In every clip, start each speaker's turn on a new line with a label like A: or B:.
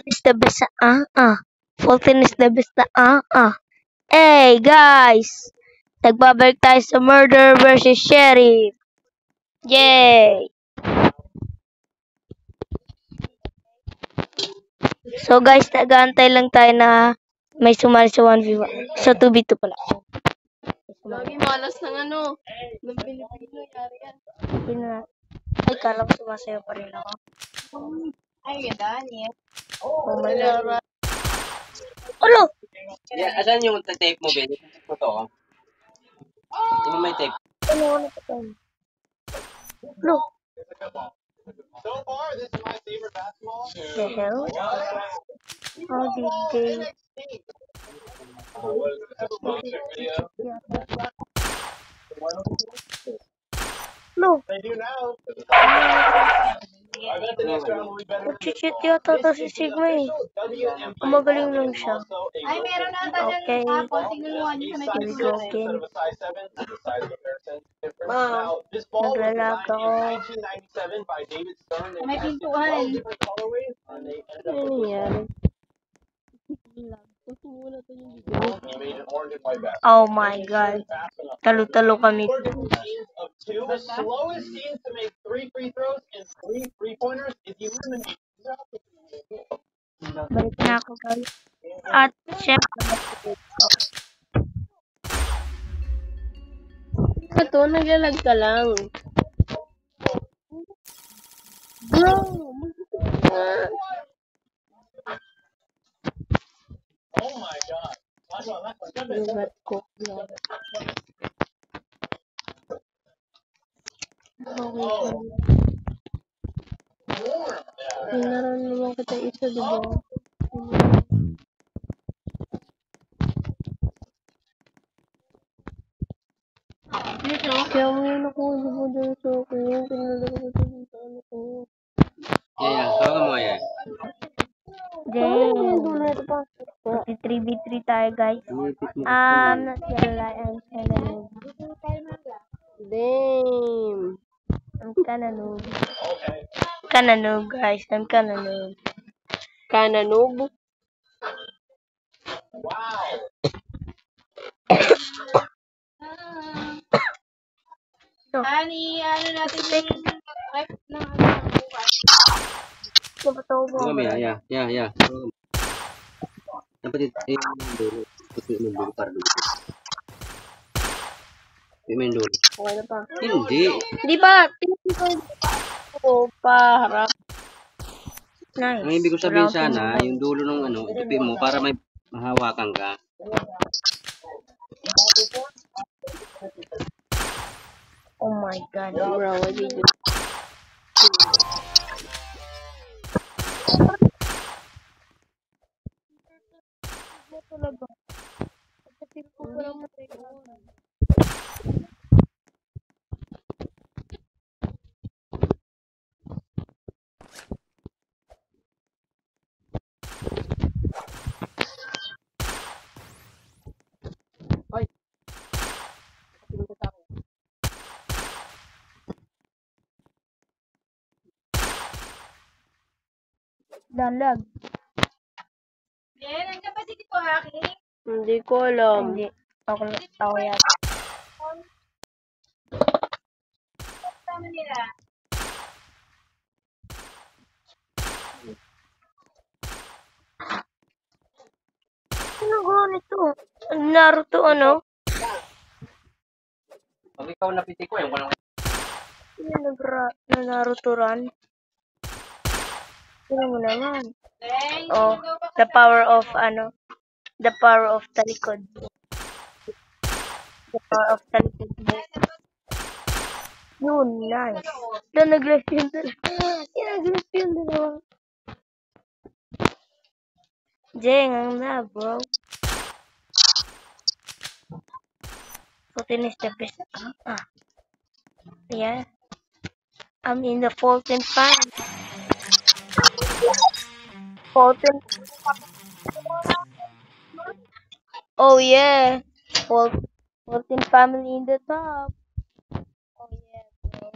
A: is the best Fulton is the best Hey guys! Nagbabalik tayo sa Murder versus Sheriff. Yay! So guys, nag-aantay lang tayo na may sumali sa 1v1. Sa 2v2 pala.
B: Lagi malas ng ng Pilipino, yari yan.
A: Ay, kala ko sumasayo pa rin ako.
B: Ay, ganda niya.
A: Oh my God. Ulo!
C: Yeah, asan yung tape mo, Ben? Tape mo to, oh. Di mo may tape?
A: Ano pa tayo? Ulo!
D: So far, this is my favorite basketball.
A: The hell? How did they... No!
D: They do now. I bet the next round will be better.
A: Nag-cheat yata to si Sigma eh. Magaling lang siya.
B: Ay, meron na tayo
A: Okay.
B: sinunuhan niyo sa may
A: Here we go again.
D: Instead of a size 7, it's a size comparison difference.
B: Wow.
D: Now, this ball was
A: Naglalag
D: designed
A: ako.
D: in 1997 by David Stern. They
B: May
D: tested
B: pintuan.
D: 12 different colorways, and they ended up with
B: yan?
D: he made an orange and white basketball.
A: Oh my God.
D: Fast enough.
A: Talo-talo kami.
D: 4 different teams of 2. The slowest teams to make 3 free throws and 3 3-pointers is eliminated.
A: Balik na ako guys. At syempre,
B: Ito, naglalag ka lang. Bro!
D: Oh my god.
B: Lugat ko. Pinaran naman kita isa, diba? Kaya mo yun ako, diba dyan sa akin? Pinalaro ko dyan sa ano ko.
C: Yeah, hawakan mo, yeah.
A: Then, 3v3 tayo guys. Not gonna lie, I'm kinda noob.
B: Damn!
A: I'm kinda noob. Kinda noob guys, I'm kinda noob.
B: Kana noob? Ani, ano natin yung rep ng bukas?
A: Napatawa mo
C: Hawakan mo,
A: ako.
C: yeah. Dapat yung dulo. Puti mo yung dulo para dulo. Puti mo yung dulo.
B: Okay na pa.
C: Hindi.
B: Hindi ba? Tingin ko pa harap.
A: Nice.
C: Ang ibig ko sabihin
A: Round
C: sana, yung dulo ng itipin mo para may mahawakan ka.
A: Oh my God.
B: Bro, what did you do?
A: Talaga. Dalag.
B: Nandiyan ba si Tito Aki? Hindi ko alam.
A: Hindi. Ako yata.
B: Tama nila.
A: Ano ko nito? Naruto ano?
C: Pag ikaw napiti ko, yung walang
A: Ano Naruto run? Tingnan mo naman. Oh, the power of the power of talikod. The power of talikod. Yun, nice. Nag-left yun dalawa. Nag-left yun dalawa. Jeng, ang na, bro. Fulton is the best. Yeah. I'm in the Fulton fan. Fulton. Oh yeah. Fulton family in the top. Oh yeah, bro.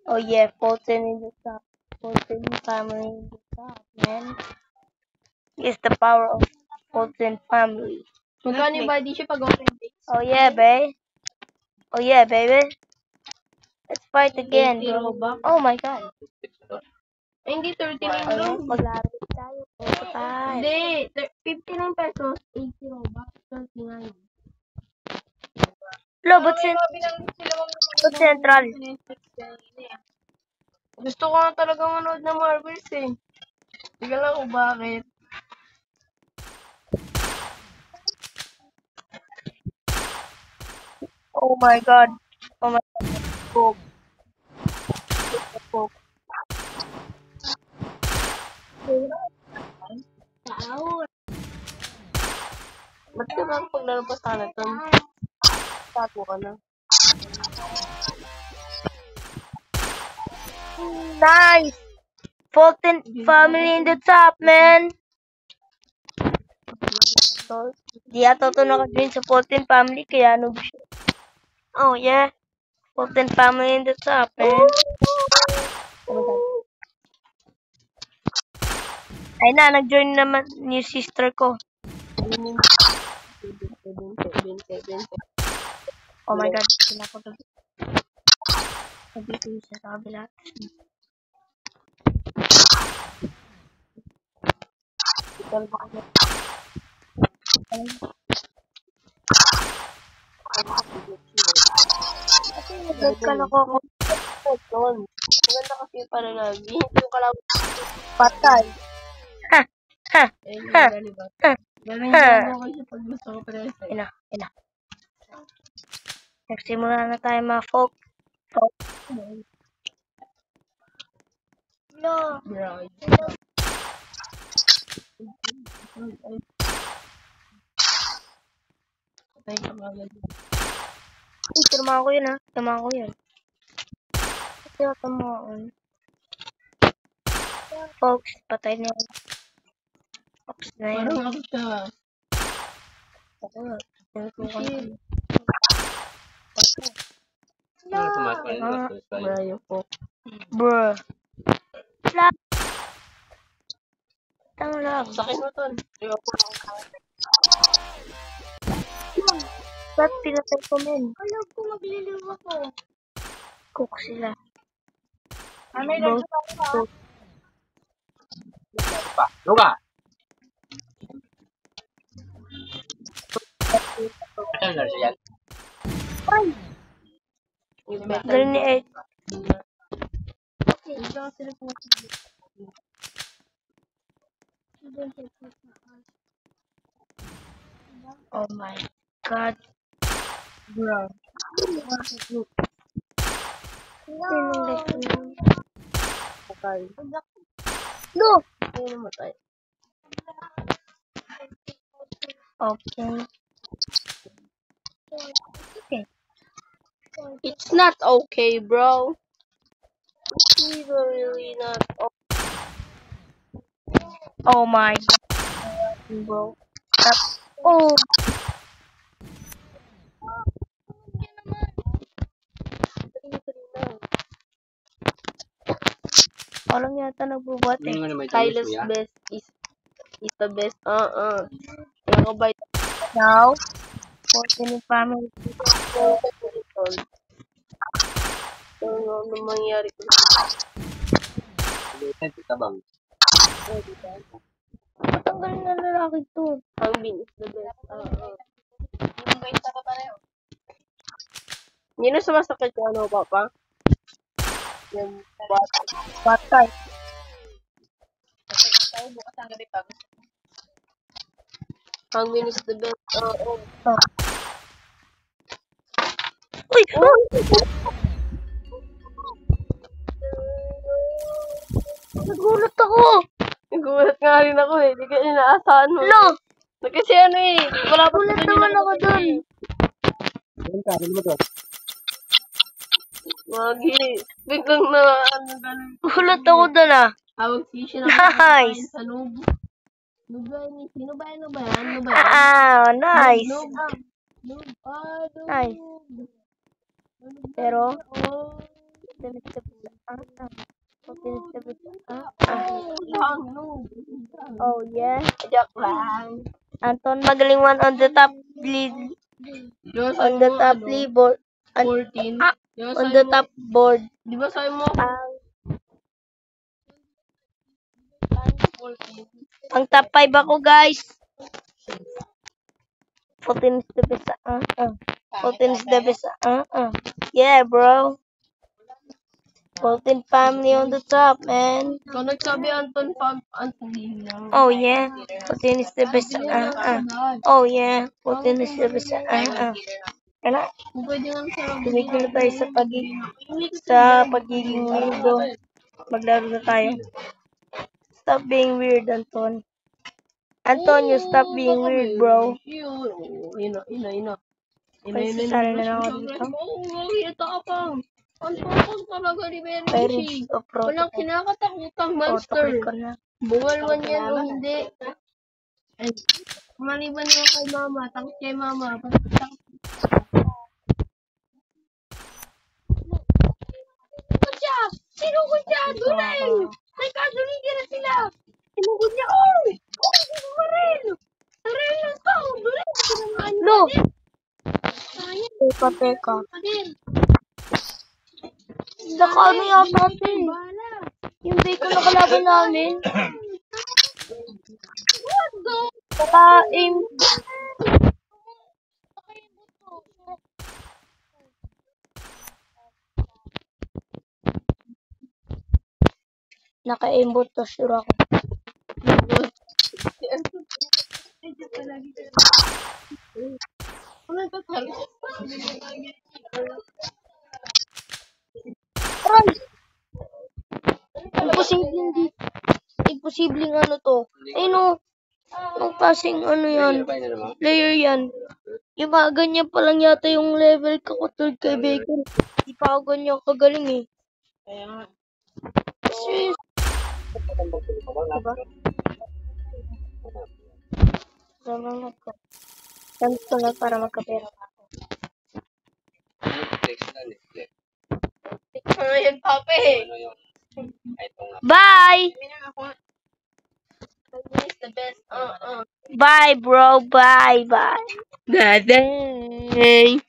A: Oh yeah, Fulton in the top. Fulton family in the top, man. is the power of Fulton family.
B: Magkano ba di siya pag open base?
A: Oh yeah, babe. Oh yeah, baby. Let's fight again,
B: 80
A: bro.
B: Robux.
A: Oh my god.
B: Ay, hindi, 39
A: Oh,
B: lang.
A: maglaro tayo. Oh, tayo.
B: Hindi, 59 pesos, 80 Robux, 39.
A: Lo, ba't central?
B: Gusto ko na talaga manood ng Marvels eh. Hindi ko lang kung bakit.
A: Oh my god. Oh my god. Poke. Poke.
B: Ba't ka ba paglaro pa sa Hanaton? Tago ka na.
A: Nice! Fulton family in the top, man! So, di ata ito naka-join sa Fulton family, kaya noob siya. Oh, yeah. Fulton family in the top, man. Oh my god. Ay na, nag-join naman yung sister ko. Oh my god, sila ko gabi. Sabi ko sa kabila. Nag ka na ko.
B: Maganda kasi yung pananagi. Hindi yung kalaban.
A: Patay. Ha! Ha!
B: Eh,
A: Ha!
B: diba?
A: Ha!
B: Ganun
A: Ha!
B: yung ako siya pag gusto ko presa.
A: Ina, ina. Nagsimula na tayo mga folk. Folk. No.
B: Bro. Patay ka mga
A: Uy, tinamaan ko yun ha. Tinamaan ko yun. Kaya tamaan. Folks, patay na yun. Folks na yun.
B: Parang ako siya.
A: Ako nga. Tinutukan ko.
C: Ano, tumaas pa rin, tumaas pa rin.
B: Brayo po.
A: Bruh. Lag. Tang lag.
B: Sakin mo to.
A: Ba't pinatay ko men?
B: Alam ko magliliw ako.
A: Cook sila.
B: Ano
A: Bro. Cook.
C: Luka! Ano na siya yan?
A: Ay! Galing ni Ed. Oh my god. Bro. Sinong lesson yun?
B: Patay.
A: No!
B: Ano namatay?
A: Okay. Okay.
B: It's not okay, bro. It's really not okay.
A: Oh my god. Bro. Oh! Walang yata nagbubuhat eh.
C: Ano nga naman
B: Kyle's
C: ito,
B: best is the best. Kaya ko ba
A: Now, Fulton family.
B: ano mangyari ko?
C: Ito, tabang.
A: Ba't ang galing na lalaki to?
B: Ang bin is the best. Hindi na sumasakit yung ano, papa. Yung
A: Batay.
B: Ang bin is the best.
A: Uy! Oh! Nagulat ako!
B: Nagulat nga rin ako eh. Hindi ka inaasahan mo.
A: Lo!
B: Kasi ano eh. Wala pa
A: Nagulat naman ako dun.
C: Ano ka? Ano mo to?
B: Magi. Biglang na ano ganun.
A: Nagulat ako dun ah.
B: Tawag si siya
A: Nice!
B: sa noob. Noob ba yan? Sino ba yan? Ano ba yan? Ano ba yan?
A: Ah, nice!
B: Noob. Noob. Noob.
A: Nice. Pero,
B: Oh.
A: 14 is the best.
B: No.
A: Oh, yeah.
B: Joke lang.
A: Anton magaling one on the top lead. On the top leaderboard.
B: 14.
A: On the top board.
B: Di ba sabi mo?
A: Ang top 5 ako, guys. 14 is the best. 14 is the best. Yeah, bro. 14 family on the top, man.
B: Ikaw nagsabi, Anton lang.
A: Oh, yeah. 14 is the best. Oh, yeah. 14 is the best. Kaya,
B: Kung pwede nga sa
A: tumigil na tayo sa pagiging weirdo. Maglaro na tayo. Stop being weird, Anton. Antonio, stop being weird, bro.
B: Ina.
A: Pagsasali na lang ako dito.
B: Oo, ito ka pa. Ang purpose talaga ni Mary
A: Pirates of
B: Walang
A: Protocol.
B: kinakatakutang monster.
A: Protocol ko na.
B: Bungal man yan o hindi. Ay, maliban niya kay mama, takot kay mama. Sinugod siya! Dunain! May kaduligin na sila! Sinugod niya! Oy! Sinugod mo rin! Tarin lang to! Dunain!
A: No!
B: Sayang!
A: Teka.
B: Padir!
A: Naka ano yata ito eh. Yung bacon na kalaban namin. Naka-aim. Naka-aimbot to, sure ako. Aray! Imposibleng ano to. Ay no. Ang kasing ano yan. Player yan. Yung mga ganyan pa lang yata yung level kakutod kay Bacon. Di pa ako ganyan kagaling eh. Serious. Diba? Salamat ko. Thanks ko na para magkapera pa ako.
B: Ayan, pape!
A: Bye!
B: It's the best.
A: Bye, bro. Bye, bye.
B: Bye.